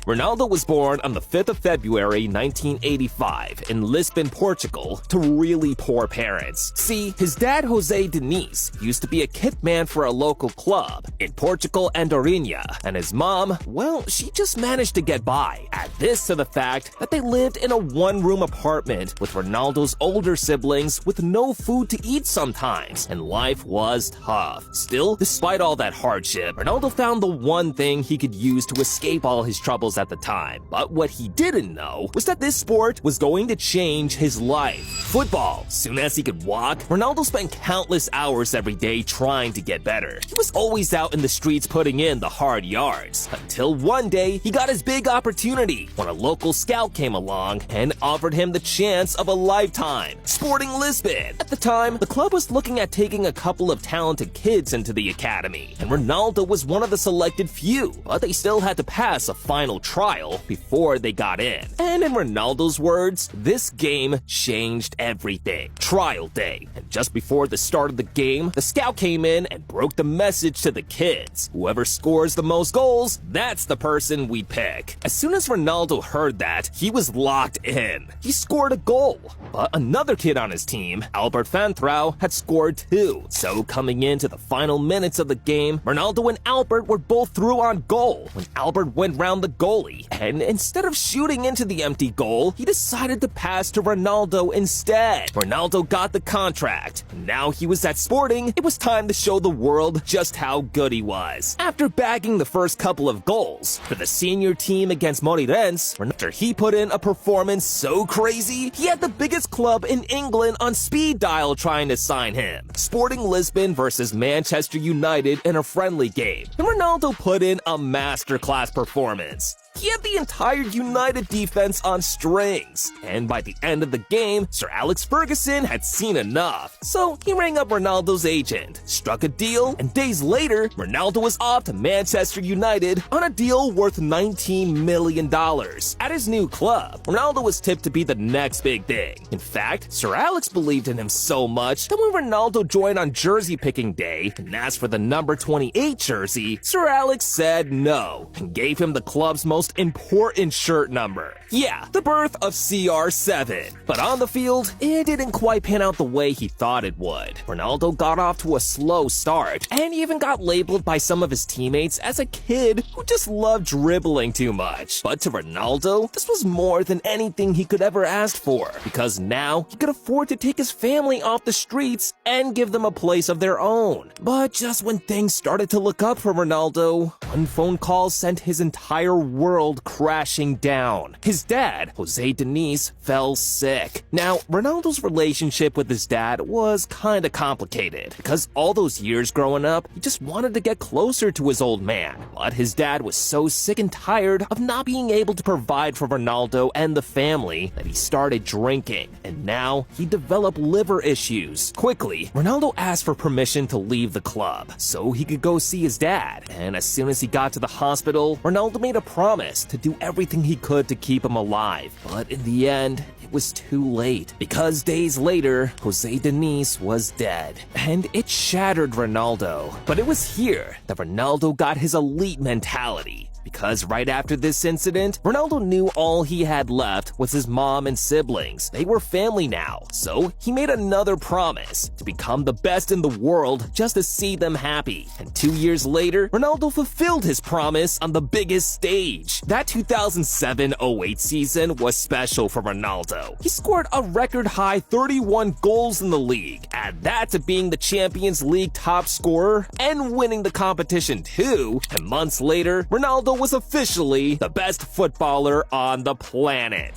Ronaldo was born on the 5th of February 1985 in Lisbon, Portugal, to really poor parents. See, his dad Jose Diniz used to be a kit man for a local club in Portugal and Orinha, and his mom, well, she just managed to get by. Add this to the fact that they lived in a one-room apartment with Ronaldo's older siblings with no food to eat sometimes, and life was tough. Still, despite all that hardship, Ronaldo found the one thing he could use to escape all his troubles at the time. But what he didn't know was that this sport was going to change his life. Football. Soon as he could walk, Ronaldo spent countless hours every day trying to get better. He was always out in the streets putting in the hard yards, until one day he got his big opportunity when a local scout came along and offered him the chance of a lifetime. Sporting Lisbon. At the time, the club was looking at taking a couple of talented kids into the academy, and Ronaldo was one of the selected few, but they still had to pass a final trial before they got in. And in Ronaldo's words, this game changed everything. Trial day. And just before the start of the game, the scout came in and broke the message to the kids. Whoever scores the most goals, that's the person we pick. As soon as Ronaldo heard that, he was locked in. He scored a goal, but another kid on his team, Albert Fantrau, had scored too. So coming into the final minutes of the game, Ronaldo and Albert were both through on goal when Albert went round the goalie, and instead of shooting into the empty goal, he decided to pass to Ronaldo instead. Ronaldo got the contract, and now he was at Sporting. It was time to show the world just how good he was. After bagging the first couple of goals for the senior team against Moreirense, after he put in a performance so crazy, he had the biggest club in England on speed dial trying to sign him. Sporting Lisbon versus Manchester United in a friendly game, and Ronaldo put in a masterclass performance. He had the entire United defense on strings, and by the end of the game, Sir Alex Ferguson had seen enough. So he rang up Ronaldo's agent, struck a deal, and days later, Ronaldo was off to Manchester United on a deal worth $19 million. At his new club, Ronaldo was tipped to be the next big thing. In fact, Sir Alex believed in him so much that when Ronaldo joined on jersey picking day and asked for the number 28 jersey, Sir Alex said no and gave him the club's most important shirt number. Yeah, the birth of CR7. But on the field, it didn't quite pan out the way he thought it would. Ronaldo got off to a slow start, and he even got labeled by some of his teammates as a kid who just loved dribbling too much. But to Ronaldo, this was more than anything he could ever ask for, because now he could afford to take his family off the streets and give them a place of their own. But just when things started to look up for Ronaldo, one phone call sent his entire world crashing down. His dad, Jose Diniz, fell sick. Now, Ronaldo's relationship with his dad was kinda complicated, because all those years growing up, he just wanted to get closer to his old man. But his dad was so sick and tired of not being able to provide for Ronaldo and the family that he started drinking, and now he developed liver issues. Quickly, Ronaldo asked for permission to leave the club so he could go see his dad, and as soon as he got to the hospital, Ronaldo made a promise to do everything he could to keep him alive. But in the end, it was too late, because days later, Jose Diniz was dead, and it shattered Ronaldo. But it was here that Ronaldo got his elite mentality. Because right after this incident, Ronaldo knew all he had left was his mom and siblings. They were family now, so he made another promise to become the best in the world just to see them happy. And 2 years later, Ronaldo fulfilled his promise on the biggest stage. That 2007-08 season was special for Ronaldo. He scored a record-high 31 goals in the league. Add that to being the Champions League top scorer and winning the competition too, and months later, Ronaldo was officially the best footballer on the planet.